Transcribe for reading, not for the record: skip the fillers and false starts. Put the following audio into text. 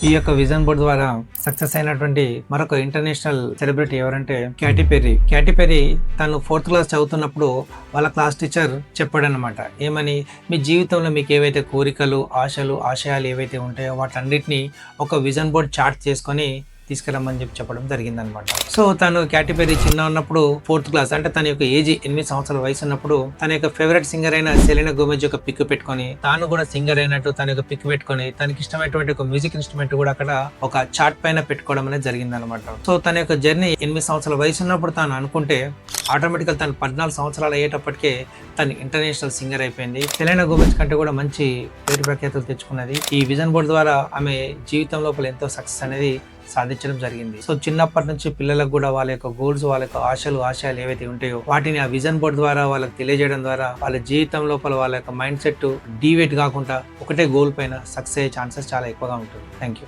ఈ యొక్క vision board ద్వారా సక్సెస్ అయినటువంటి మరొక ఇంటర్నేషనల్ సెలబ్రిటీ ఎవరంటే క్యాటీ పెర్రీ. క్యాటీ పెర్రీ తను 4th క్లాస్ చదువుతున్నప్పుడు వాళ్ళ క్లాస్ టీచర్ చెప్పాడనమాట. ఏమని, మీ జీవితంలో మీకు ఏవైతే కోరికలు, ఆశయాలు ఏవైతే ఉంటాయో వాటన్నిటిని ఒక విజన్ బోర్డ్ చార్ట్ చేసుకొని తీసుకురమ్మని చెప్పడం జరిగిందనమాట. సో తను క్యాటీ పెర్రీ చిన్న ఉన్నప్పుడు 4th క్లాస్ అంటే తన యొక్క ఏజ్ 8 సంవత్సరాల వయసు ఉన్నప్పుడు తన యొక్క ఫేవరెట్ సింగర్ అయిన సెలెనా గోమెజ్ యొక్క పిక్ పెట్టుకొని తాను కూడా సింగర్ అయినట్టు తన యొక్క పిక్ పెట్టుకొని తనకి ఇష్టమైనటువంటి ఒక మ్యూజిక్ ఇన్స్ట్రుమెంట్ కూడా అక్కడ ఒక చార్ట్ పైన పెట్టుకోవడం అనేది జరిగిందనమాట. సో తన యొక్క జర్నీ 8 సంవత్సరాల వయసు ఉన్నప్పుడు తాను అనుకుంటే ఆటోమేటికల్ తను 14 సంవత్సరాలు అయ్యేటప్పటికే తను ఇంటర్నేషనల్ సింగర్ అయిపోయింది. సెలెనా గోమెజ్ కంటే కూడా మంచి పేరు ప్రఖ్యాతులు తెచ్చుకున్నది. ఈ విజన్ బోర్డ్ ద్వారా ఆమె జీవితం లోపల ఎంతో సక్సెస్ అనేది సాధించడం జరిగింది. సో చిన్నప్పటి నుంచి పిల్లలకు కూడా వాళ్ళ యొక్క గోల్స్, వాళ్ళ యొక్క ఆశయాలు ఏవైతే ఉంటాయో వాటిని ఆ విజన్ బోర్డ్ ద్వారా వాళ్ళకి తెలియజేయడం ద్వారా వాళ్ళ జీవితం లోపల వాళ్ళ యొక్క మైండ్ సెట్ డీవేట్ కాకుండా ఒకటే గోల్ పైన సక్సెస్ అయ్యే ఛాన్సెస్ చాలా ఎక్కువగా ఉంటుంది. Thank you.